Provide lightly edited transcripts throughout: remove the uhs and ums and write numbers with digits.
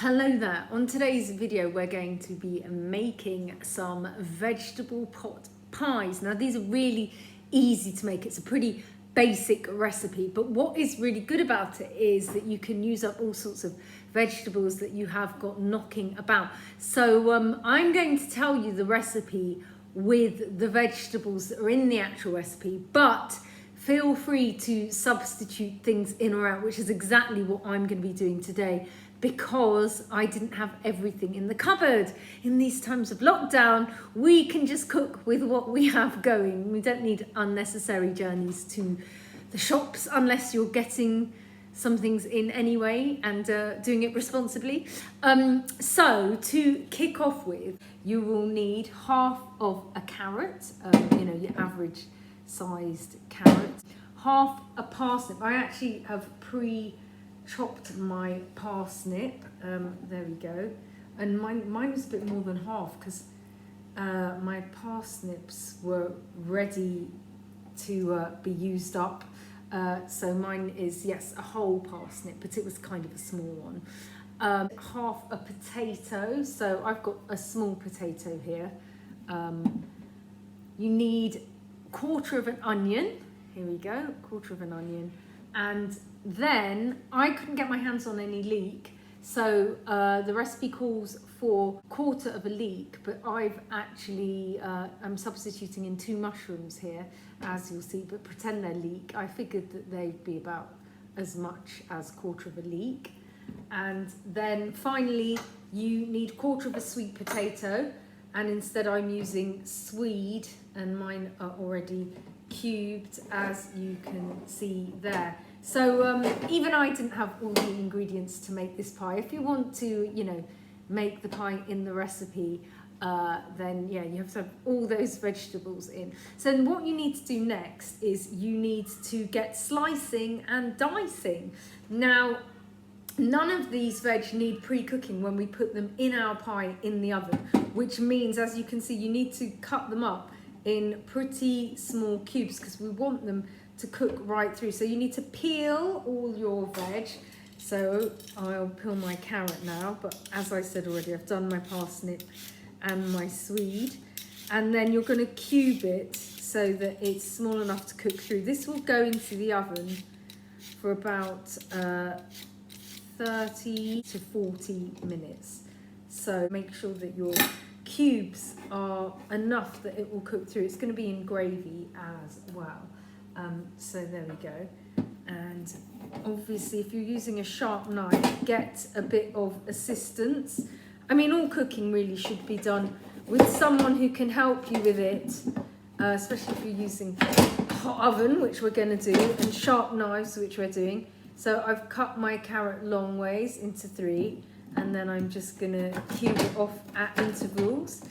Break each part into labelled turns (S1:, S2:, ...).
S1: Hello there. On today's video we're going to be making some vegetable pot pies. Now these are really easy to make. It's a pretty basic recipe, but what is really good about it is that you can use up all sorts of vegetables that you have got knocking about. So I'm going to tell you the recipe with the vegetables that are in the actual recipe, but feel free to substitute things in or out, which is exactly what I'm going to be doing today, because I didn't have everything in the cupboard. In these times of lockdown, we can just cook with what we have going. We don't need unnecessary journeys to the shops unless you're getting some things in anyway and doing it responsibly. So to kick off with, you will need half of a carrot, your average sized carrot, half a parsnip. I actually have chopped my parsnip, there we go, and mine was a bit more than half because my parsnips were ready to be used up, so mine is, yes, a whole parsnip, but it was kind of a small one. Half a potato, so I've got a small potato here. You need quarter of an onion, here we go, quarter of an onion, and then I couldn't get my hands on any leek, so the recipe calls for quarter of a leek, but I've actually, I'm substituting in 2 mushrooms here, as you'll see, but pretend they're leek. I figured that they'd be about as much as quarter of a leek. And then finally, you need quarter of a sweet potato, and instead I'm using swede, and mine are already cubed, as you can see there. So even I didn't have all the ingredients to make this pie. If you want to, make the pie in the recipe, then yeah, you have to have all those vegetables in. So what you need to do next is you need to get slicing and dicing. Now, none of these veg need pre-cooking when we put them in our pie in the oven, which means, as you can see, you need to cut them up in pretty small cubes because we want them to cook right through. So you need to peel all your veg. So I'll peel my carrot now, but as I said already, I've done my parsnip and my swede. And then you're going to cube it so that it's small enough to cook through. This will go into the oven for about 30 to 40 minutes. So make sure that your cubes are enough that it will cook through. It's going to be in gravy as well. So there we go. And obviously, if you're using a sharp knife, get a bit of assistance. I mean, all cooking really should be done with someone who can help you with it, especially if you're using a hot oven, which we're going to do, and sharp knives, which we're doing. So I've cut my carrot long ways into 3, and then I'm just going to cube it off at intervals.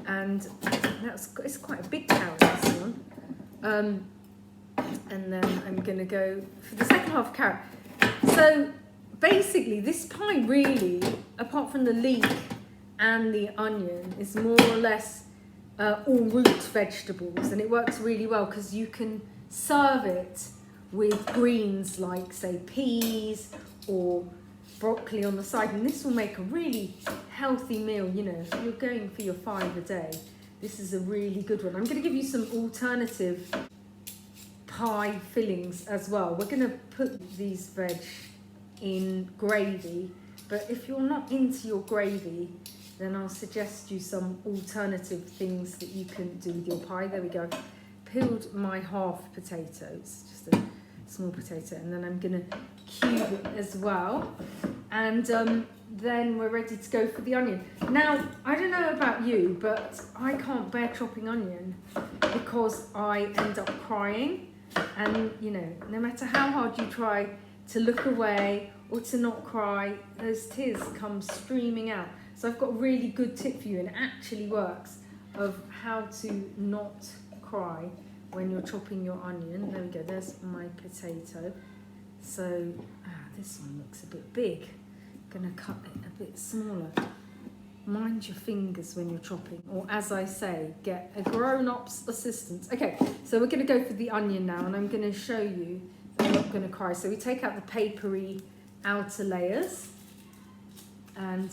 S1: And it's quite a big carrot, this one. And then I'm going to go for the second half carrot. So basically, this pie really, apart from the leek and the onion, is more or less all root vegetables, and it works really well because you can serve it with greens like, say, peas or broccoli on the side, and this will make a really healthy meal. If you're going for your 5 a day, this is a really good one. I'm going to give you some alternative pie fillings as well. We're going to put these veg in gravy, but if you're not into your gravy, then I'll suggest you some alternative things that you can do with your pie. There we go. Peeled my half potatoes, just a small potato, and then I'm going to cube it as well. And then we're ready to go for the onion. Now, I don't know about you, but I can't bear chopping onion because I end up crying. And, no matter how hard you try to look away or to not cry, those tears come streaming out. So I've got a really good tip for you, and it actually works, of how to not cry when you're chopping your onion. There we go, there's my potato. So this one looks a bit big. I'm going to cut it a bit smaller. Mind your fingers when you're chopping, or as I say, get a grown-up's assistance. Okay, so we're going to go for the onion now, and I'm going to show you that I'm not going to cry. So we take out the papery outer layers, and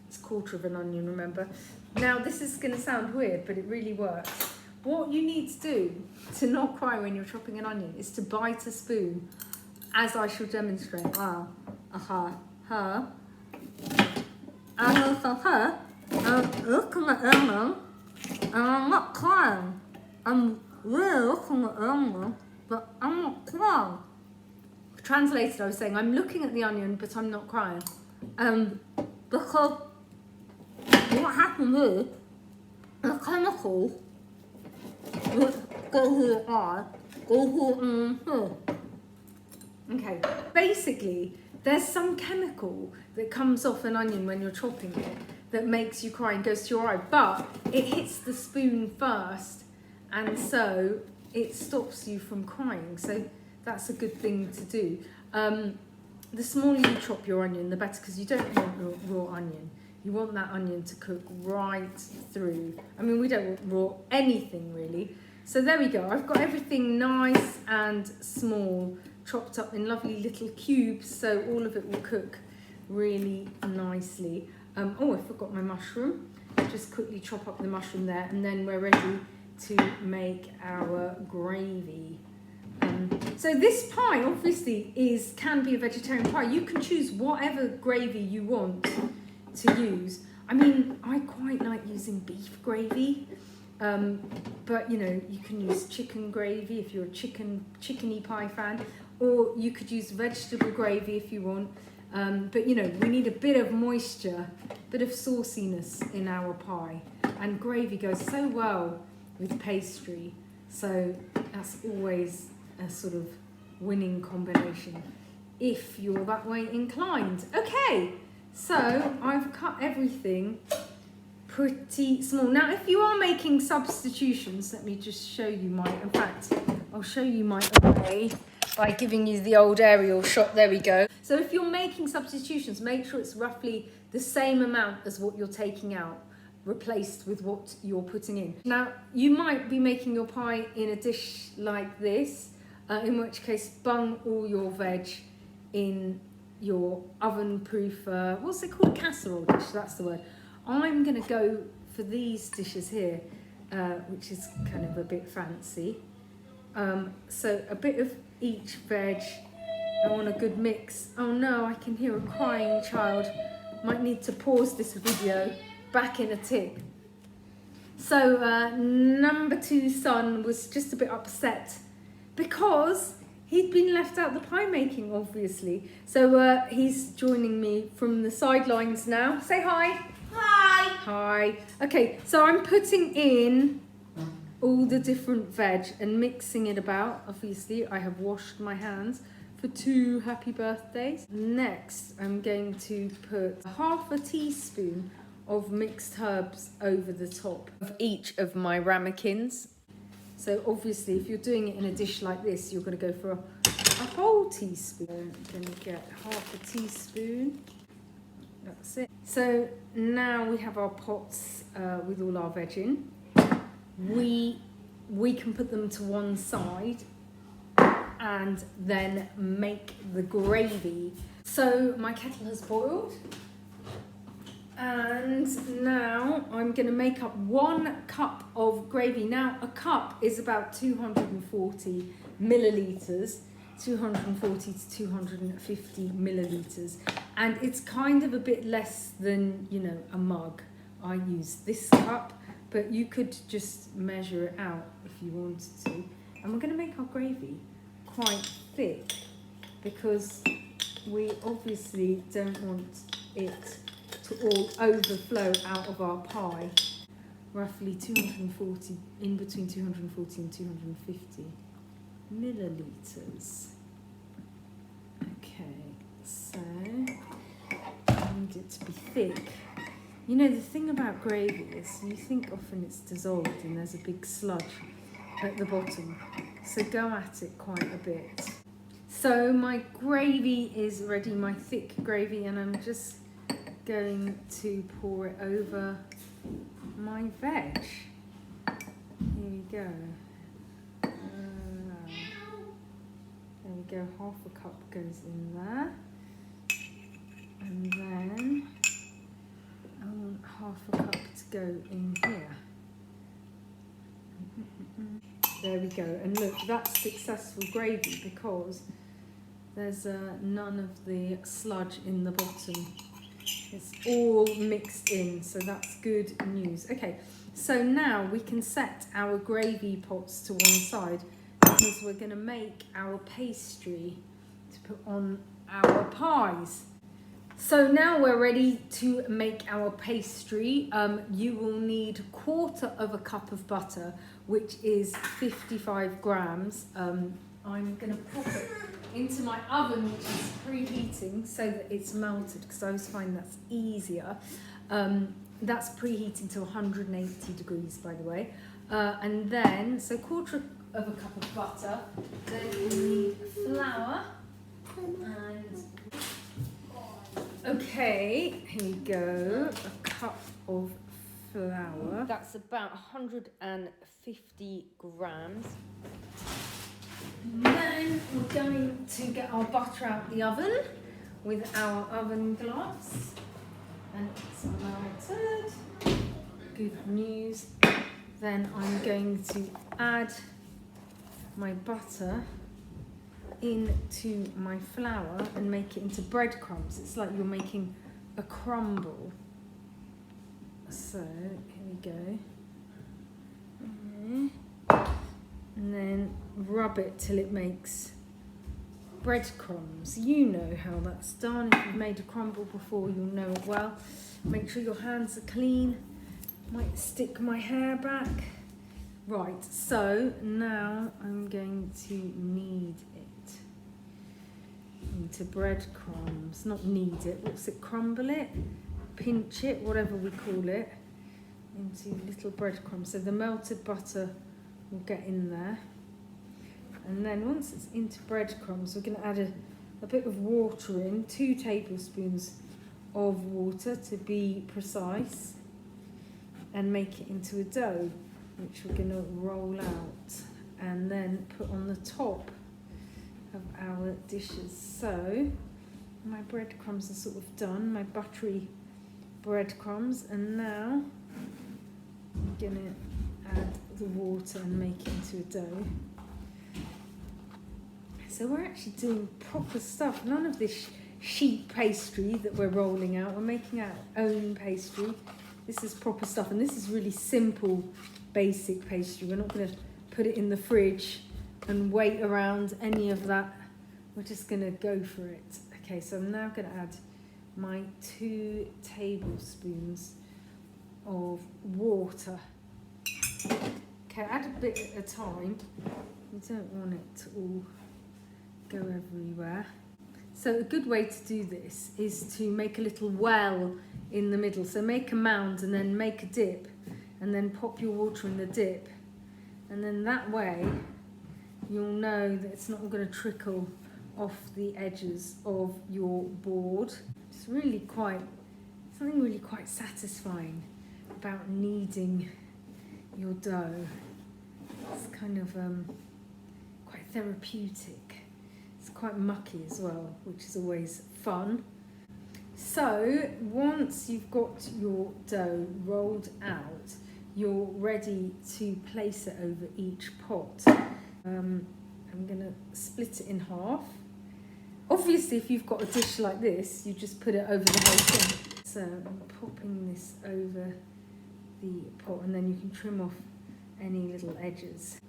S1: it's 1/4 of an onion, remember. Now this is going to sound weird, but it really works. What you need to do to not cry when you're chopping an onion is to bite a spoon, as I shall demonstrate. Wow. Look at the onion, and I'm not crying. I'm really looking at the onion, but I'm not crying. Translated, I was saying, I'm looking at the onion, but I'm not crying. Because what happened is, the chemicals that go to the eye, go to Okay, basically, there's some chemical that comes off an onion when you're chopping it that makes you cry and goes to your eye, but it hits the spoon first, and so it stops you from crying. So that's a good thing to do. The smaller you chop your onion, the better, because you don't want raw onion. You want that onion to cook right through. I mean, we don't want raw anything really. So there we go. I've got everything nice and small, chopped up in lovely little cubes, so all of it will cook really nicely. Oh, I forgot my mushroom. Just quickly chop up the mushroom there, and then we're ready to make our gravy. So this pie obviously can be a vegetarian pie. You can choose whatever gravy you want to use. I mean, I quite like using beef gravy, but you know, you can use chicken gravy if you're a chickeny pie fan, or you could use vegetable gravy if you want. But you know, we need a bit of moisture, a bit of sauciness in our pie, and gravy goes so well with pastry, so that's always a sort of winning combination if you're that way inclined. Okay, so I've cut everything pretty small. Now if you are making substitutions, let me just show you in fact I'll show you my array by giving you the old aerial shot. There we go. So if you're making substitutions, make sure it's roughly the same amount as what you're taking out, replaced with what you're putting in. Now you might be making your pie in a dish like this, in which case bung all your veg in your oven-proof, what's it called, casserole dish, that's the word. I'm going to go for these dishes here, which is kind of a bit fancy. So a bit of each veg. I want a good mix. Oh no, I can hear a crying child. Might need to pause this video. Back in a tick. So number 2 son was just a bit upset because he'd been left out the pie making, obviously. So he's joining me from the sidelines now. Say hi.
S2: Hi.
S1: Hi. Okay, so I'm putting in all the different veg and mixing it about. Obviously, I have washed my hands for 2 happy birthdays. Next, I'm going to put 1/2 teaspoon of mixed herbs over the top of each of my ramekins. So obviously, if you're doing it in a dish like this, you're going to go for a whole teaspoon. I'm going to get 1/2 teaspoon. That's it. So now we have our pots with all our veg in. We can put them to one side and then make the gravy. So my kettle has boiled, and now I'm going to make up 1 cup of gravy. Now a cup is about 240 millilitres, 240 to 250 millilitres, and it's kind of a bit less than, you know, a mug. I use this cup, but you could just measure it out if you wanted to. And we're going to make our gravy quite thick because we obviously don't want it to all overflow out of our pie. Roughly 240, in between 240 and 250 millilitres. Okay, so I need it to be thick. You know, the thing about gravy is you think often it's dissolved and there's a big sludge at the bottom. So go at it quite a bit. So my gravy is ready, my thick gravy, and I'm just going to pour it over my veg. Here we go. There we go, 1/2 cup goes in there. And then go in here. There we go, and look, that's successful gravy because there's none of the sludge in the bottom. It's all mixed in, so that's good news. Okay, so now we can set our gravy pots to one side because we're going to make our pastry to put on our pies. So now we're ready to make our pastry. You will need 1/4 cup of butter, which is 55 grams. I'm going to pop it into my oven, which is preheating so that it's melted, because I always find that's easier. That's preheating to 180 degrees, by the way. And then, so 1/4 cup of butter. Then we need flour. And okay, here we go. A cup of flour. That's about 150 grams. Then we're going to get our butter out the oven with our oven gloves, and it's melted. Good news. Then I'm going to add my butter into my flour and make it into breadcrumbs. It's like you're making a crumble. So here we go. And then rub it till it makes breadcrumbs. You know how that's done. If you've made a crumble before, you'll know it well. Make sure your hands are clean. Might stick my hair back. Right, so now I'm going to knead it into breadcrumbs. Not knead it, what's it, crumble it? Pinch it, whatever we call it, into little breadcrumbs. So the melted butter will get in there. And then once it's into breadcrumbs, we're going to add a bit of water in, 2 tablespoons of water to be precise, and make it into a dough, which we're going to roll out and then put on the top of our dishes. So my breadcrumbs are sort of done, my buttery breadcrumbs, and now I'm going to add the water and make it into a dough. So we're actually doing proper stuff. None of this sheet pastry that we're rolling out. We're making our own pastry. This is proper stuff, and this is really simple, basic pastry. We're not going to put it in the fridge and wait around any of that. We're just going to go for it. Okay, so I'm now going to add my 2 tablespoons of water. Okay, add a bit at a time. You don't want it to all go everywhere. So a good way to do this is to make a little well in the middle. So make a mound and then make a dip, and then pop your water in the dip, and then that way you'll know that it's not going to trickle off the edges of your board. It's really something really quite satisfying about kneading your dough. It's kind of quite therapeutic. It's quite mucky as well, which is always fun. So once you've got your dough rolled out, you're ready to place it over each pot. I'm going to split it in half. Obviously, if you've got a dish like this, you just put it over the whole thing. So I'm popping this over the pot, and then you can trim off any little edges.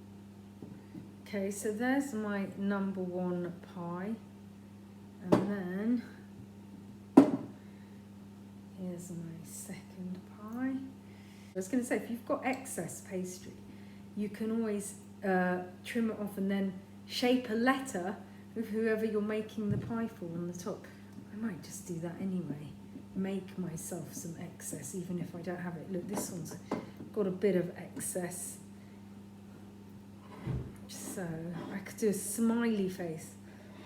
S1: Okay, so there's my number 1 pie, and then here's my second pie. I was going to say, if you've got excess pastry, you can always trim it off and then shape a letter with whoever you're making the pie for on the top. I might just do that anyway. Make myself some excess, even if I don't have it. Look, this one's got a bit of excess. So I could do a smiley face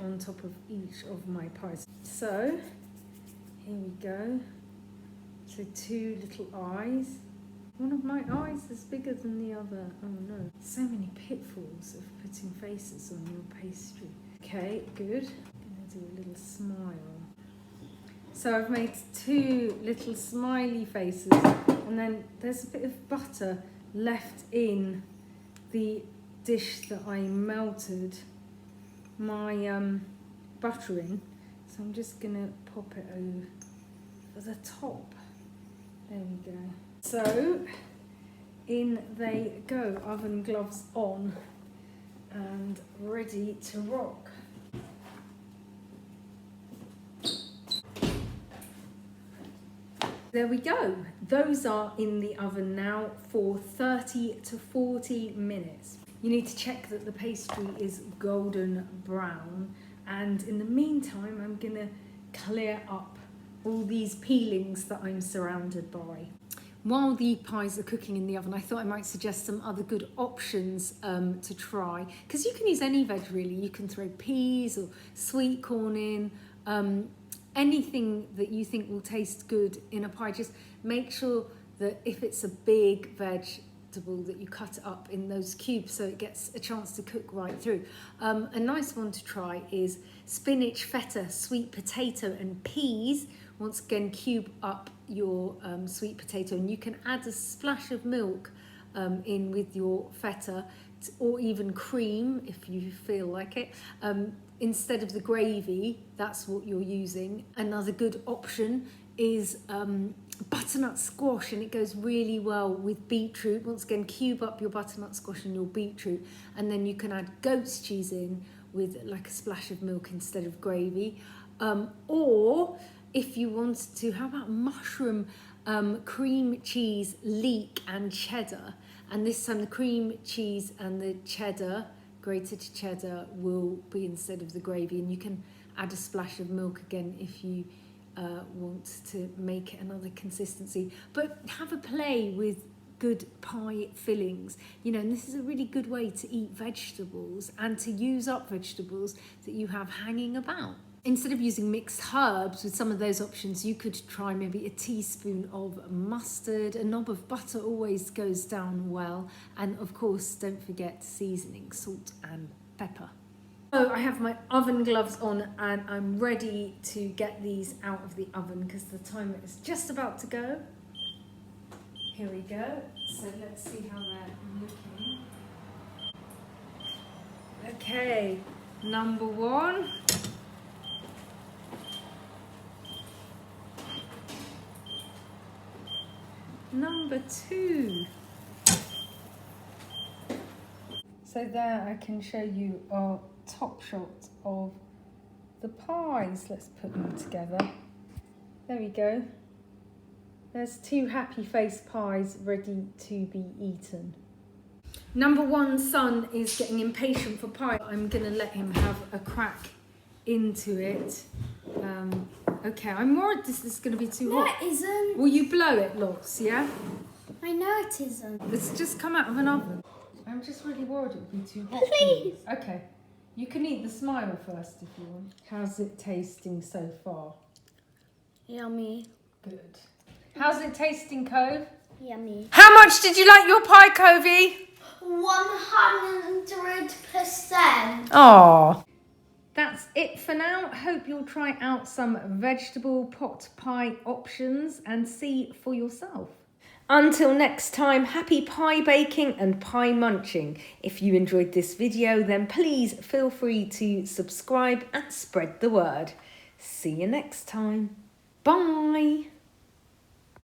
S1: on top of each of my pies. So here we go. So 2 little eyes. One of my eyes is bigger than the other. Oh no. So many pitfalls of putting faces on your pastry. Okay, good. I'm going to do a little smile. So I've made 2 little smiley faces And then there's a bit of butter left in the dish that I melted my butter in. So I'm just going to pop it over the top. There we go. So in they go, oven gloves on and ready to rock. There we go. Those are in the oven now for 30 to 40 minutes. You need to check that the pastry is golden brown, and in the meantime I'm going to clear up all these peelings that I'm surrounded by. While the pies are cooking in the oven, I thought I might suggest some other good options to try, because you can use any veg really. You can throw peas or sweet corn in, anything that you think will taste good in a pie. Just make sure that if it's a big vegetable that you cut it up in those cubes so it gets a chance to cook right through. A nice one to try is spinach, feta, sweet potato and peas. Once again, cube up your sweet potato, and you can add a splash of milk in with your feta, or even cream if you feel like it. Instead of the gravy, that's what you're using. Another good option is butternut squash, and it goes really well with beetroot. Once again, cube up your butternut squash and your beetroot, and then you can add goat's cheese in with like a splash of milk instead of gravy. Or if you want to, how about mushroom cream cheese leek and cheddar? And this time the cream cheese and the cheddar, grated cheddar, will be instead of the gravy, and you can add a splash of milk again if you want to make it another consistency. But have a play with good pie fillings, you know, and this is a really good way to eat vegetables and to use up vegetables that you have hanging about. Instead of using mixed herbs with some of those options, you could try maybe a teaspoon of mustard. A knob of butter always goes down well. And of course, don't forget seasoning, salt and pepper. So I have my oven gloves on and I'm ready to get these out of the oven because the timer is just about to go. Here we go. So let's see how they're looking. Okay, number one. Number two. So there I can show you our top shot of the pies. Let's put them together. There we go. There's two happy face pies ready to be eaten. Number one son is getting impatient for pie. I'm going to let him have a crack into it. Okay, I'm worried this is going to be too hot.
S2: No, it isn't.
S1: Will you blow it, Lots, yeah?
S2: I know it isn't.
S1: It's just come out of an oven. I'm just really worried it will be too hot.
S2: Please.
S1: Okay, you can eat the smile first if you want. How's it tasting so far?
S2: Yummy.
S1: Good. How's it tasting, Cove?
S2: Yummy.
S1: How much did you like your pie, Covey?
S2: 100%.
S1: Oh. That's it for now. Hope you'll try out some vegetable pot pie options and see for yourself. Until next time, happy pie baking and pie munching. If you enjoyed this video, then please feel free to subscribe and spread the word. See you next time. Bye.